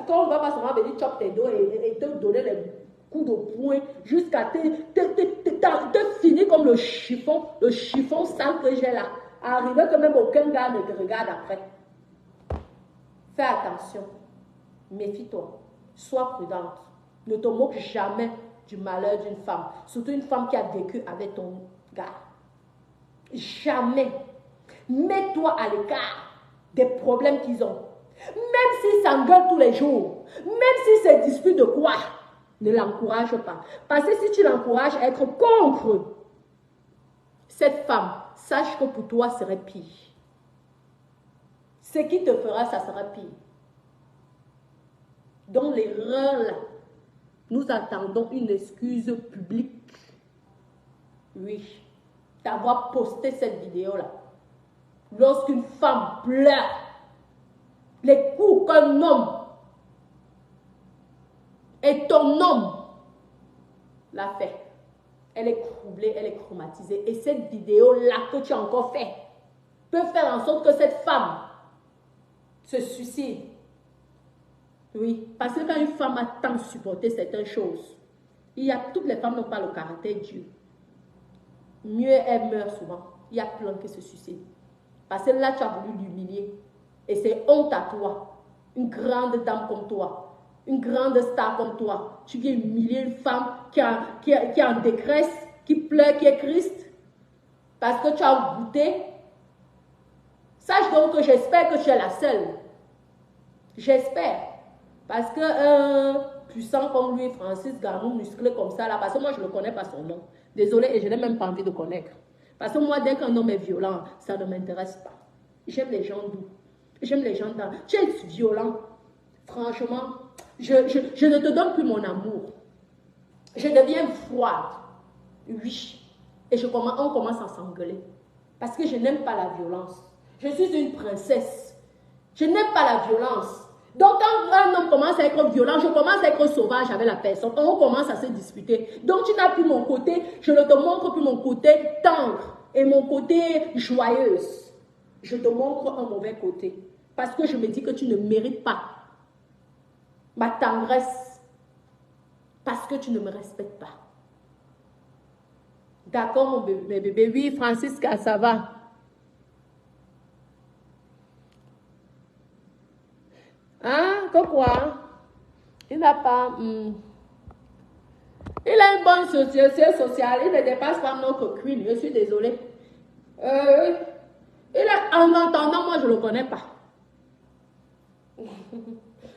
quand on va pas seulement venir chop tes dos et te donner les coups de poing jusqu'à te finir comme le chiffon sale que j'ai là. Arriver que même aucun gars ne te regarde après. Fais attention. Méfie-toi. Sois prudente. Ne te moque jamais du malheur d'une femme. Surtout une femme qui a vécu avec ton gars. Jamais. Mets-toi à l'écart des problèmes qu'ils ont. Même s'ils s'engueulent tous les jours. Même s'ils se disputent de quoi. Ne l'encourage pas. Parce que si tu l'encourages à être contre cette femme, sache que pour toi, ce serait pire. Ce qui te fera, ça sera pire. Dans l'erreur là, nous attendons une excuse publique. Oui, d'avoir posté cette vidéo là. Lorsqu'une femme pleure, les coups qu'un homme et ton homme l'a fait. Elle est troublée, elle est traumatisée. Et cette vidéo-là que tu as encore fait peut faire en sorte que cette femme se suicide. Oui, parce que quand une femme a tant supporté certaines choses, Toutes les femmes n'ont pas le caractère dur. Mieux elles meurent souvent. Il y a plein qui se suicident. Parce que là, tu as voulu l'humilier. Et c'est honte à toi. Une grande dame comme toi. Une grande star comme toi. Tu viens humilier une femme qui est en détresse, qui pleure, qui est triste. Parce que tu as goûté. Sache donc que j'espère que tu es la seule. J'espère. Parce que puissant comme lui, Francis Garnou, musclé comme ça, là, parce que moi, je ne connais pas son nom. Désolée, et je n'ai même pas envie de connaître. Parce que moi, dès qu'un homme est violent, ça ne m'intéresse pas. J'aime les gens doux. J'aime les gens dans. Tu es violent. Franchement, je ne te donne plus mon amour. Je deviens froide. Oui. Et on commence à s'engueuler. Parce que je n'aime pas la violence. Je suis une princesse. Je n'aime pas la violence. Donc, quand un homme commence à être violent, je commence à être sauvage avec la personne. On commence à se disputer. Donc, tu n'as plus mon côté, je ne te montre plus mon côté tendre et mon côté joyeuse. Je te montre un mauvais côté. Parce que je me dis que tu ne mérites pas ma tendresse. Parce que tu ne me respectes pas. D'accord, mon bébé. Oui, Francisca, ça va. Hein? Quoi? Il n'a pas... Il a une bonne société sociale. Il ne dépasse pas notre queen. Je suis désolée. En entendant, moi, je ne le connais pas.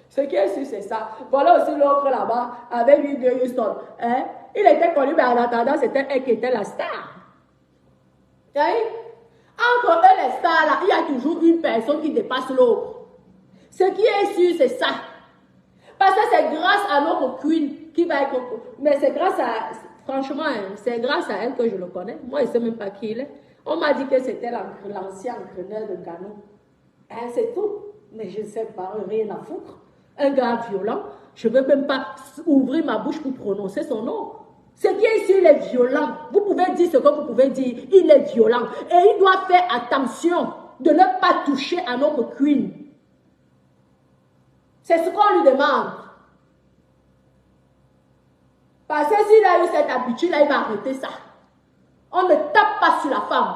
Ce qui est sûr, c'est ça. Voilà aussi l'autre là-bas, avec Whitney Houston. Hein? Il était connu, mais en attendant, c'était elle qui était la star. Hein? Entre eux, les stars, là, il y a toujours une personne qui dépasse l'autre. Ce qui est sûr, c'est ça. Parce que c'est grâce à notre queen qui va être... Mais c'est grâce à... Franchement, c'est grâce à elle que je le connais. Moi, je ne sais même pas qui il est. On m'a dit que c'était l'ancien entraîneur de Ghana. Hein, c'est tout. Mais je ne sais pas, rien à foutre. Un gars violent, je ne veux même pas ouvrir ma bouche pour prononcer son nom. Ce qui est sûr, il est violent. Vous pouvez dire ce que vous pouvez dire. Il est violent. Et il doit faire attention de ne pas toucher à notre queen. C'est ce qu'on lui demande. Parce que s'il a eu cette habitude-là, il va arrêter ça. On ne tape pas sur la femme.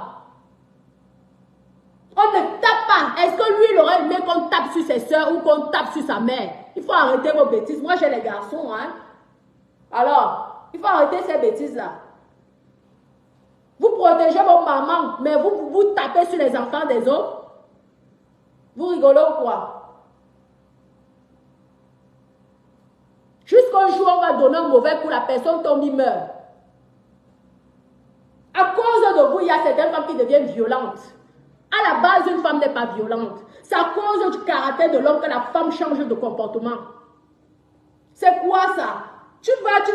On ne tape pas. Est-ce que lui, il aurait aimé qu'on tape sur ses soeurs ou qu'on tape sur sa mère? Il faut arrêter vos bêtises. Moi, j'ai les garçons, hein. Alors, il faut arrêter ces bêtises-là. Vous protégez vos mamans, mais vous tapez sur les enfants des autres. Vous rigolez ou quoi? Jusqu'au jour où on va donner un mauvais coup, la personne tombe, il meurt. À cause de vous, il y a certaines femmes qui deviennent violentes. À la base, une femme n'est pas violente. C'est à cause du caractère de l'homme que la femme change de comportement. C'est quoi ça? Tu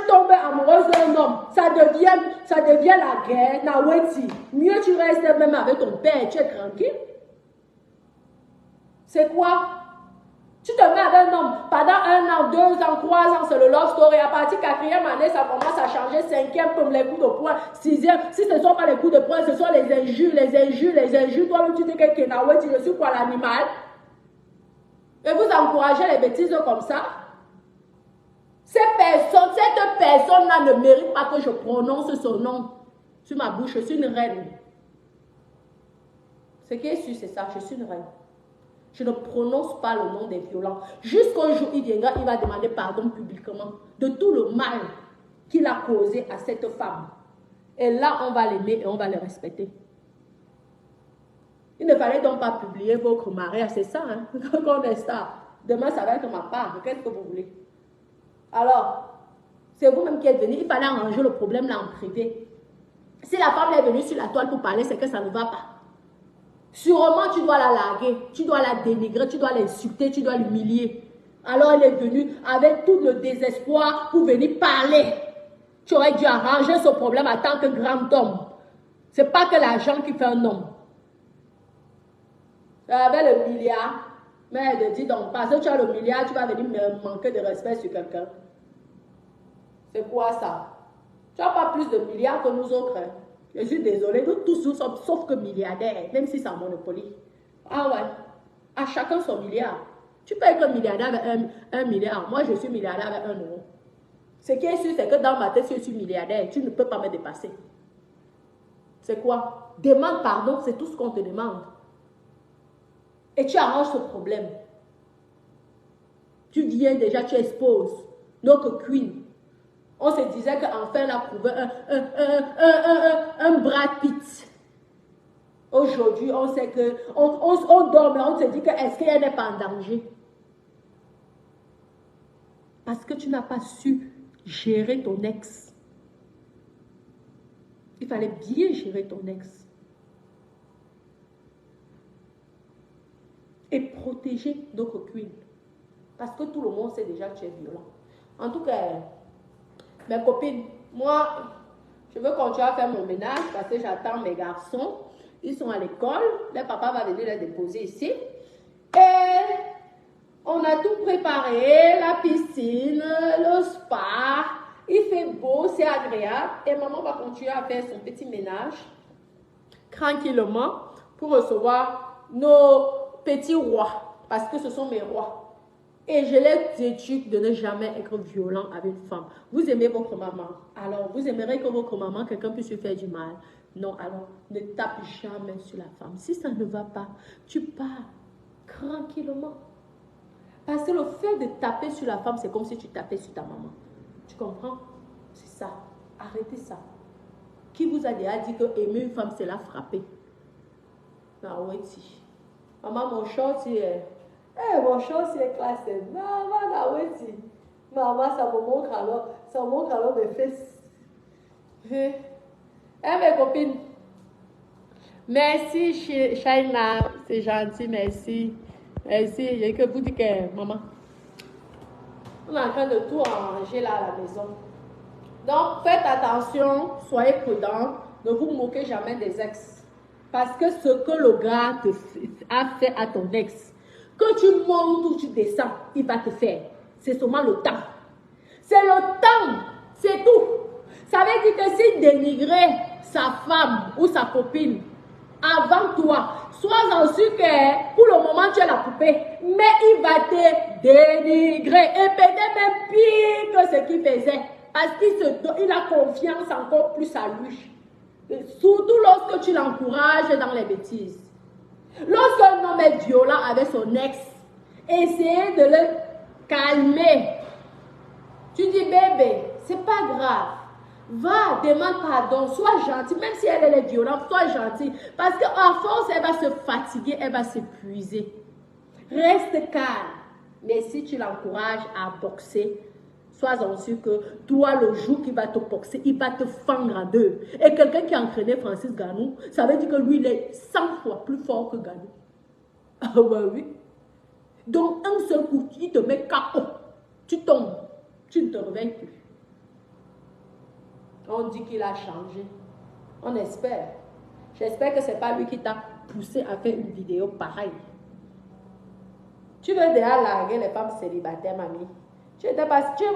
tombes amoureuse d'un homme, ça devient la guerre, Naweti. Mieux tu restes même avec ton père, tu es tranquille. C'est quoi? Tu te mets avec un homme pendant 1 an, 2 ans, 3 ans, c'est le love story. À partir de 4e année, ça commence à changer. 5e, comme les coups de poing. 6e, si ce ne sont pas les coups de poing, ce sont les injures, les injures, les injures. Toi-même, tu dis que Kenaweti, je suis quoi, l'animal? Et vous encouragez les bêtises comme ça? Cette personne-là ne mérite pas que je prononce son nom sur ma bouche. Je suis une reine. Ce qui est sûr, c'est ça. Je suis une reine. Je ne prononce pas le nom des violents. Jusqu'au jour où il viendra, il va demander pardon publiquement de tout le mal qu'il a causé à cette femme. Et là, on va l'aimer et on va le respecter. Il ne fallait donc pas publier votre mariage, c'est ça, hein? Quand on est star. Demain, ça va être ma part. Qu'est-ce que vous voulez? Alors, c'est vous-même qui êtes venu. Il fallait arranger le problème là en privé. Si la femme est venue sur la toile pour parler, c'est que ça ne va pas. Sûrement, tu dois la larguer, tu dois la dénigrer, tu dois l'insulter, tu dois l'humilier. Alors, elle est venue avec tout le désespoir pour venir parler. Tu aurais dû arranger ce problème en tant que grand homme. Ce n'est pas que l'argent qui fait un homme. Avec le milliard, mais elle te dit donc, parce que tu as le milliard, tu vas venir me manquer de respect sur quelqu'un. C'est quoi ça? Tu n'as pas plus de milliards que nous autres. Hein? Je suis désolée, nous tous nous sommes sauf que milliardaires, même si c'est un monopoly. Ah ouais, à chacun son milliard. Tu peux être milliardaire avec un milliard. Moi, je suis milliardaire avec 1 euro. Ce qui est sûr, c'est que dans ma tête, si je suis milliardaire, tu ne peux pas me dépasser. C'est quoi? Demande pardon, c'est tout ce qu'on te demande. Et tu arranges ce problème. Tu viens déjà, tu exposes notre queen. On se disait qu'enfin, elle a trouvé un Brad Pitt. Aujourd'hui, on sait que, on dort, mais on se dit que est-ce qu'elle n'est pas en danger? Parce que tu n'as pas su gérer ton ex. Il fallait bien gérer ton ex. Et protéger notre queen. Parce que tout le monde sait déjà que tu es violent. En tout cas, mes copines, moi, je veux continuer à faire mon ménage parce que j'attends mes garçons. Ils sont à l'école. Le papa va venir les déposer ici. Et on a tout préparé. La piscine, le spa. Il fait beau, c'est agréable. Et maman va continuer à faire son petit ménage tranquillement pour recevoir nos petits rois. Parce que ce sont mes rois. Et je les éduque de ne jamais être violent avec une femme. Vous aimez votre maman. Alors, vous aimeriez que votre maman, quelqu'un puisse lui faire du mal. Non, alors, ne tape jamais sur la femme. Si ça ne va pas, tu pars tranquillement. Parce que le fait de taper sur la femme, c'est comme si tu tapais sur ta maman. Tu comprends? C'est ça. Arrêtez ça. Qui vous a déjà dit que aimer une femme, c'est la frapper? Non, oui, si. Maman, mon short, c'est... mon short, c'est classé. Maman, oui, si. Maman, ça me montre alors mes fesses. Mes copines. Merci, Shaina. C'est gentil, merci. Merci. J'ai que vous dire que, maman, on est en train de tout arranger là à la maison. Donc, faites attention, soyez prudents. Ne vous moquez jamais des ex. Parce que ce que le gars a fait à ton ex, que tu montes ou tu descends, il va te faire. C'est seulement le temps. C'est le temps. C'est tout. Ça veut dire que s'il dénigrait sa femme ou sa copine avant toi, sois-en sûr que pour le moment tu es la poupée, mais il va te dénigrer et peut-être même pire que ce qu'il faisait parce qu'il a confiance encore plus à lui. Surtout lorsque tu l'encourages dans les bêtises. Lorsqu'un homme est violent avec son ex, essayez de le calmer. Tu dis bébé, c'est pas grave. Va, demande pardon, sois gentil, même si elle est violente, sois gentil. Parce qu'à force, elle va se fatiguer, elle va s'épuiser. Reste calme. Mais si tu l'encourages à boxer, sois-en sûr que toi, le jour qu'il va te boxer, il va te fendre en deux. Et quelqu'un qui a entraîné Francis Ganou, ça veut dire que lui, il est 100 fois plus fort que Ganou. Ah bah oui. Donc, un seul coup, il te met KO. Tu tombes. Tu ne te réveilles plus. On dit qu'il a changé. On espère. J'espère que ce n'est pas lui qui t'a poussé à faire une vidéo pareille. Tu veux déjà larguer les femmes célibataires, mamie. Tu ne vas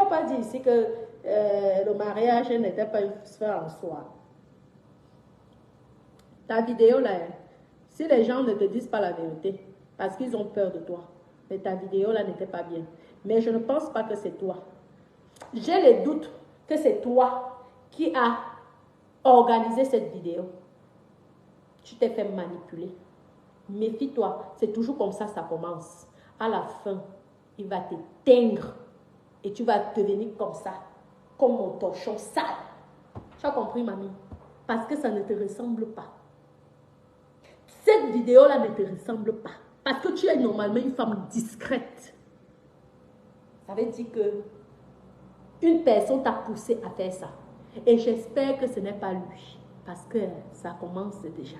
pas dire ici que le mariage n'était pas une fin en soi. Ta vidéo là, si les gens ne te disent pas la vérité, parce qu'ils ont peur de toi, mais ta vidéo là n'était pas bien. Mais je ne pense pas que c'est toi. J'ai les doutes que c'est toi qui a organisé cette vidéo. Tu t'es fait manipuler. Méfie-toi, c'est toujours comme ça commence. À la fin, il va t'éteindre et tu vas devenir comme ça, comme mon torchon sale. Tu as compris, mamie? Parce que ça ne te ressemble pas. Cette vidéo-là ne te ressemble pas. Parce que tu es normalement une femme discrète. Ça veut dire que une personne t'a poussé à faire ça. Et j'espère que ce n'est pas lui. Parce que ça commence déjà.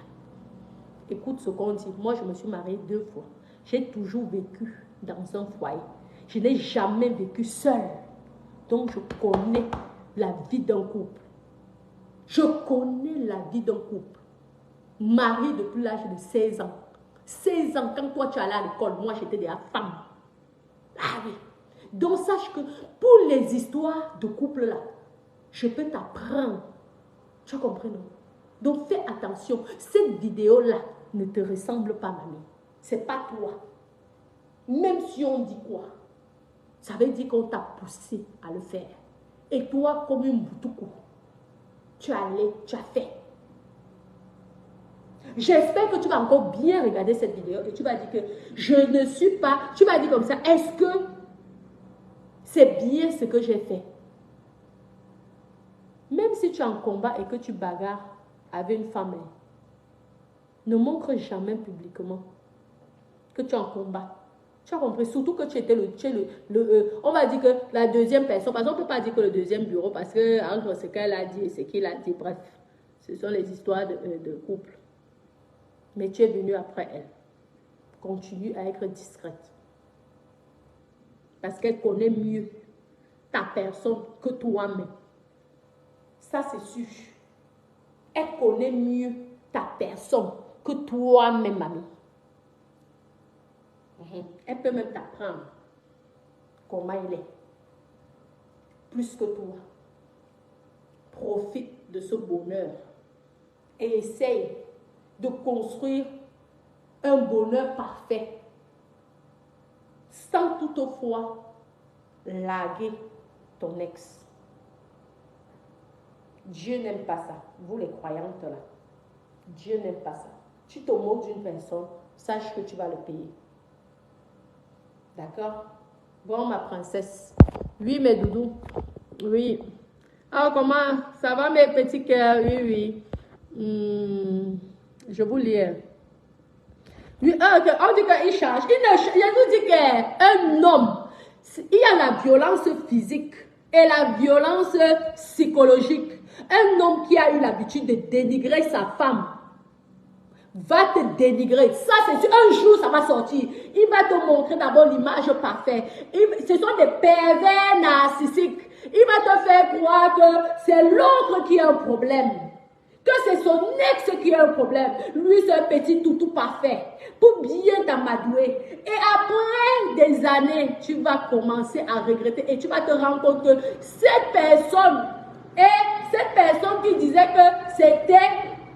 Écoute ce qu'on dit. Moi, je me suis mariée 2 fois. J'ai toujours vécu dans un foyer. Je n'ai jamais vécu seule. Donc, je connais la vie d'un couple. Je connais la vie d'un couple. Mariée depuis l'âge de 16 ans. 16 ans, quand toi tu allais à l'école, moi j'étais déjà femme. Ah oui. Donc, sache que pour les histoires de couple là, je peux t'apprendre. Tu as compris, non? Donc, fais attention. Cette vidéo-là ne te ressemble pas, mamie. Ce n'est pas toi. Même si on dit quoi, ça veut dire qu'on t'a poussé à le faire. Et toi, comme une boutoukou, tu es allé, tu as fait. J'espère que tu vas encore bien regarder cette vidéo et tu vas dire que je ne suis pas, tu vas dire comme ça, est-ce que c'est bien ce que j'ai fait? Même si tu es en combat et que tu bagarres avec une femme, ne montre jamais publiquement que tu es en combat. Tu as compris? Surtout que tu étais on va dire que la deuxième personne, parce qu'on ne peut pas dire que le deuxième bureau, parce que entre ce qu'elle a dit et ce qu'il a dit, bref, ce sont les histoires de couple. Mais tu es venu après elle. Continue à être discrète. Parce qu'elle connaît mieux ta personne que toi-même. Ça, c'est sûr. Elle connaît mieux ta personne que toi-même, mamie. Elle peut même t'apprendre comment il est. Plus que toi. Profite de ce bonheur et essaye de construire un bonheur parfait sans toutefois larguer ton ex. Dieu n'aime pas ça. Vous les croyantes là, Dieu n'aime pas ça. Tu te moques d'une personne, sache que tu vas le payer. D'accord? Bon, ma princesse. Oui, mes doudous. Oui. Ah, comment? Ça va, mes petits cœurs? Oui, oui. Je vous lis. Oui, on dit qu'il change. Il nous dit qu'un homme, il y a la violence physique et la violence psychologique. Un homme qui a eu l'habitude de dénigrer sa femme va te dénigrer. Ça, c'est sûr. Un jour, ça va sortir. Il va te montrer d'abord l'image parfaite. Ce sont des pervers narcissiques. Il va te faire croire que c'est l'autre qui a un problème. Que c'est son ex qui a un problème. Lui, c'est un petit toutou parfait. Pour bien t'amadouer. Et après des années, tu vas commencer à regretter. Et tu vas te rendre compte que cette personne qui disait que c'était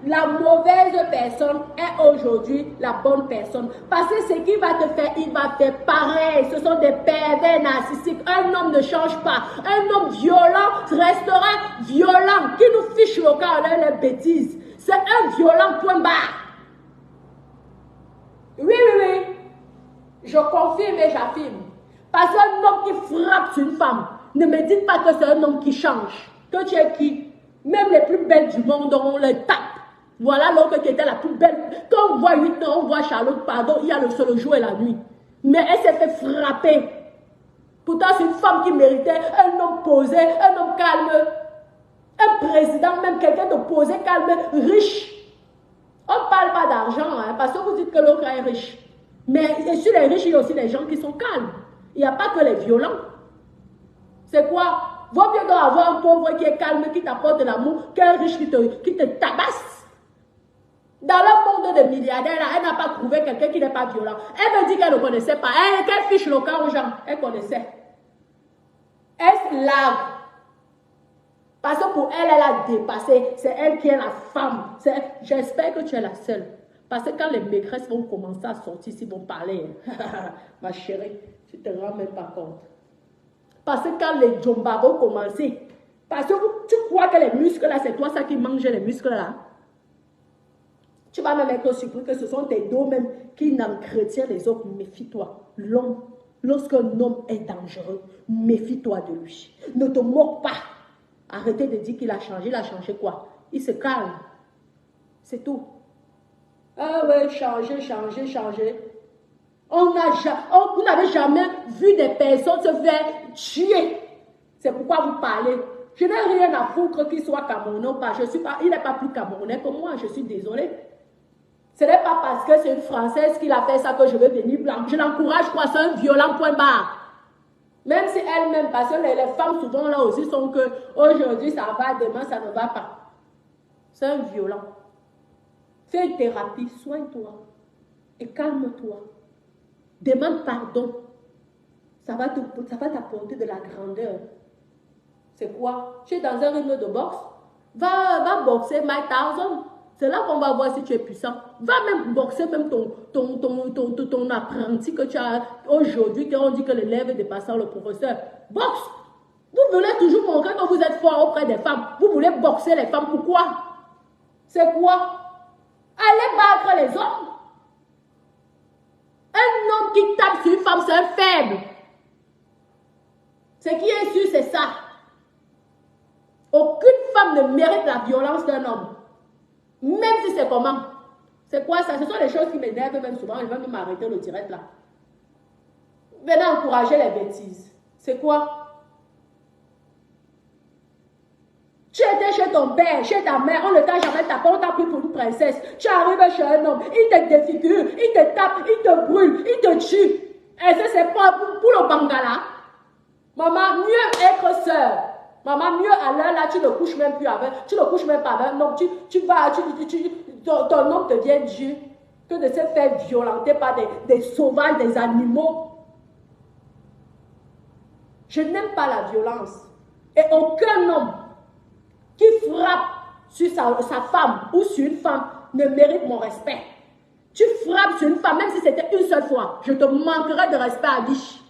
la mauvaise personne est aujourd'hui la bonne personne. Parce que ce qu'il va te faire, il va faire pareil. Ce sont des pervers narcissiques. Un homme ne change pas. Un homme violent restera violent. Qui nous fiche le cas avec les bêtises. C'est un violent point barre. Oui. Je confirme et j'affirme. Parce qu'un homme qui frappe sur une femme, ne me dites pas que c'est un homme qui change. Que tu es qui? Même les plus belles du monde, on les tape. Voilà l'autre qui était la plus belle. Quand on voit 8 ans, on voit Charlotte, pardon, il y a le jour et la nuit. Mais elle s'est fait frapper. Pourtant, c'est une femme qui méritait un homme posé, un homme calme. Un président, même quelqu'un de posé, calme, riche. On ne parle pas d'argent, hein, parce que vous dites que l'autre est riche. Mais sur les riches, il y a aussi des gens qui sont calmes. Il n'y a pas que les violents. C'est quoi? Vaut mieux donc avoir un pauvre qui est calme, qui t'apporte de l'amour, qu'un riche qui te tabasse. Dans le monde des milliardaires, là, elle n'a pas trouvé quelqu'un qui n'est pas violent. Elle me dit qu'elle ne connaissait pas. Qu'elle fiche le cas aux gens. Elle connaissait. Elle se lave. Parce que pour elle, elle a dépassé. C'est elle qui est la femme. J'espère que tu es la seule. Parce que quand les maîtresses vont commencer à sortir, s'ils vont parler, ma chérie, tu ne te rends même pas compte. Parce que quand les djomba vont commencer, parce que tu crois que les muscles là, c'est toi ça qui mange les muscles là. Tu vas même être surpris que ce sont tes dos même qui n'entretiennent les autres. Méfie-toi. L'homme, lorsqu'un homme est dangereux, méfie-toi de lui. Ne te moque pas. Arrêtez de dire qu'il a changé. Il a changé quoi? Il se calme. C'est tout. Ah ouais, changer. Vous n'avez jamais vu des personnes se faire tuer. C'est pourquoi vous parlez. Je n'ai rien à foutre qu'il soit Camerounais ou pas. Il n'est pas plus Camerounais que moi. Je suis désolée. Ce n'est pas parce que c'est une Française qui a fait ça que je vais venir blanc. Je l'encourage quoi, c'est un violent point barre. Même si elle-même, parce que les femmes souvent là aussi sont que aujourd'hui ça va, demain ça ne va pas. C'est un violent. Fais une thérapie, soigne-toi et calme-toi. Demande pardon. Ça va t'apporter de la grandeur. C'est quoi? Tu es dans un rythme de boxe? Va boxer Mike Tyson. C'est là qu'on va voir si tu es puissant. Va même boxer même ton apprenti que tu as aujourd'hui, quand on dit que l'élève est dépassant le professeur. Boxe. Vous voulez toujours montrer que vous êtes fort auprès des femmes, vous voulez boxer les femmes, pourquoi? C'est quoi? Allez battre les hommes. Un homme qui tape sur une femme, c'est un faible. Ce qui est sûr, c'est ça. Aucune femme ne mérite la violence d'un homme. Même si c'est comment. C'est quoi ça? Ce sont des choses qui m'énervent même souvent. Je vais même m'arrêter le direct là. Venez encourager les bêtises. C'est quoi? Tu étais chez ton père, chez ta mère, on ne t'a jamais tapé, on t'a pris pour une princesse. Tu arrives chez un homme, il te défigure, il te tape, il te brûle, il te tue. Et ça, c'est pas pour le bangala. Maman, mieux être sœur. Maman, mieux à l'heure là, tu ne couches même plus avec, tu ne couches même pas avec un homme. Ton homme devient Dieu. Que de se faire violenter par des sauvages, des animaux. Je n'aime pas la violence. Et aucun homme qui frappe sur sa femme ou sur une femme ne mérite mon respect. Tu frappes sur une femme, même si c'était une seule fois, je te manquerai de respect à vie.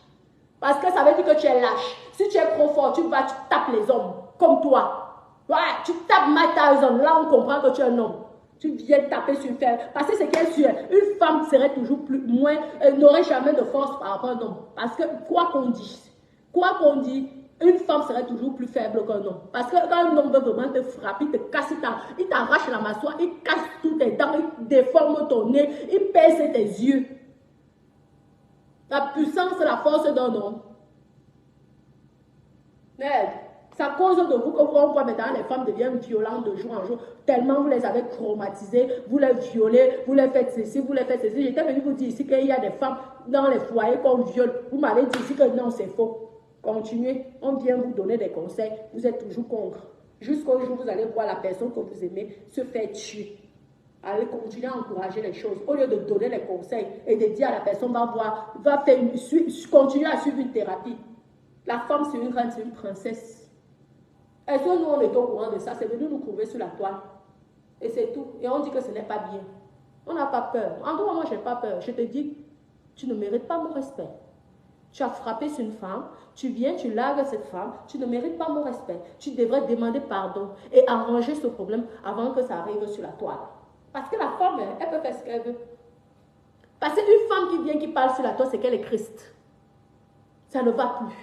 Parce que ça veut dire que tu es lâche. Si tu es trop fort, tu tapes les hommes, comme toi. Ouais, tu tapes Mike Tyson, là on comprend que tu es un homme. Tu viens taper sur une femme. Parce que c'est qu'elle sûr, une femme serait toujours moins, n'aurait jamais de force par rapport à un homme. Parce que quoi qu'on dise, une femme serait toujours plus faible qu'un homme. Parce que quand un homme veut vraiment te frapper, il te casse, il t'arrache la mâchoire, il casse tous tes dents, il déforme ton nez, il pèse tes yeux. La puissance et la force d'un homme. Mais c'est à cause de vous que on voit maintenant les femmes deviennent violentes de jour en jour. Tellement vous les avez traumatisées, vous les violez, vous les faites ceci, vous les faites ceci. J'étais venu vous dire ici qu'il y a des femmes dans les foyers qu'on viole. Vous m'avez dit ici que non, c'est faux. Continuez, on vient vous donner des conseils, vous êtes toujours contre. Jusqu'au jour où vous allez voir la personne que vous aimez se faire tuer. Allez continuer à encourager les choses. Au lieu de donner les conseils et de dire à la personne, continuer à suivre une thérapie. La femme, c'est une reine, c'est une princesse. Est-ce que nous, on est au courant de ça? C'est venu nous trouver sur la toile. Et c'est tout. Et on dit que ce n'est pas bien. On n'a pas peur. En tout cas, moi, je n'ai pas peur. Je te dis, tu ne mérites pas mon respect. Tu as frappé sur une femme, tu viens, tu largues cette femme, tu ne mérites pas mon respect. Tu devrais demander pardon et arranger ce problème avant que ça arrive sur la toile. Parce que la femme, elle peut faire ce qu'elle veut. Parce qu'une femme qui vient, qui parle sur la toile, c'est qu'elle est Christ. Ça ne va plus.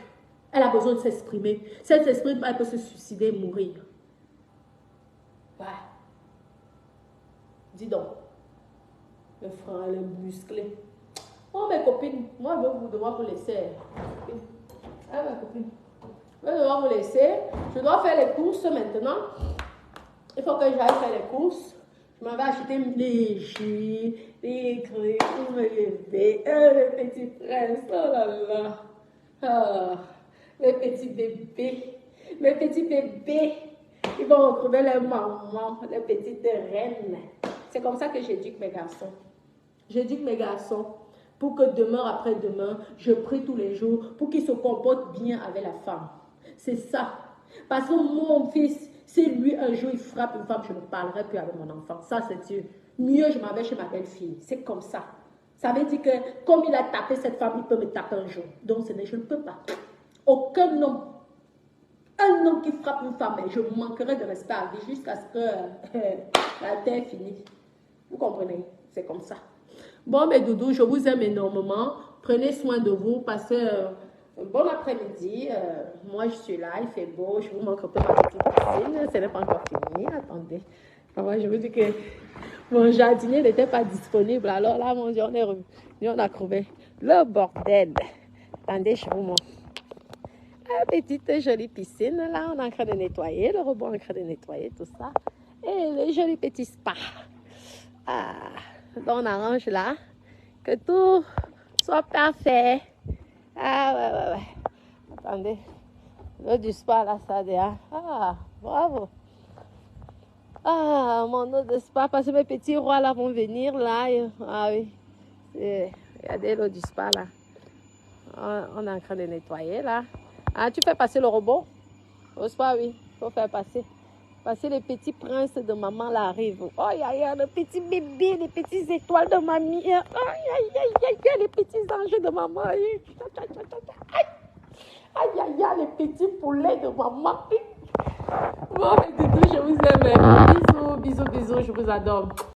Elle a besoin de s'exprimer. Si elle s'exprime pas, elle peut se suicider, mourir. Ouais. Dis donc. Le frère, le musclé. Oh, mes copines, moi, je vais devoir vous laisser. Ah, mes copines. Je vais devoir vous laisser. Je dois faire les courses maintenant. Il faut que j'aille faire les courses. Je m'en vais acheter les jus, les crèmes, les petits princes. Oh là là. Ah, mes petits bébés. Mes petits bébés. Ils vont retrouver leur maman, les petites reines. C'est comme ça que j'éduque mes garçons. J'éduque mes garçons. Pour que demain après demain, je prie tous les jours pour qu'il se comporte bien avec la femme. C'est ça. Parce que mon fils, si lui un jour il frappe une femme, je ne parlerai plus avec mon enfant. Ça c'est Dieu. Mieux je m'en vais chez ma belle-fille. C'est comme ça. Ça veut dire que comme il a tapé cette femme, il peut me taper un jour. Donc je ne peux pas. Aucun homme, un homme qui frappe une femme, je manquerai de respect à vie jusqu'à ce que la terre finisse. Vous comprenez? C'est comme ça. Bon, mes doudous, je vous aime énormément. Prenez soin de vous. Passez un bon après-midi. Moi, je suis là. Il fait beau. Je vous montre un peu ma petite piscine. Ce n'est pas encore fini. Attendez. Moi, je vous dis que mon jardinier n'était pas disponible. Alors là, mon Dieu, on est revenu. On a trouvé le bordel. Attendez, je vous montre. La petite jolie piscine. Là, on est en train de nettoyer. Le robot est en train de nettoyer tout ça. Et le joli petit spa. Ah. Donc, on arrange là, que tout soit parfait. Ah, ouais. Attendez. L'eau du spa, là, ça déjà. Ah, bravo. Ah, mon eau de spa, parce que mes petits rois, là, vont venir, là. Ah, oui. Regardez l'eau du spa, là. On est en train de nettoyer, là. Ah, tu fais passer le robot? Au spa, oui. Il faut faire passer. Parce que les petits princes de maman là arrivent. Oh, le petit bébé, les petites étoiles de mamie. Oh, les petits anges de maman. Aïe, les petits poulets de maman. Bon, mais Doudou, je vous aime. Bisous, bisous, bisous, je vous adore.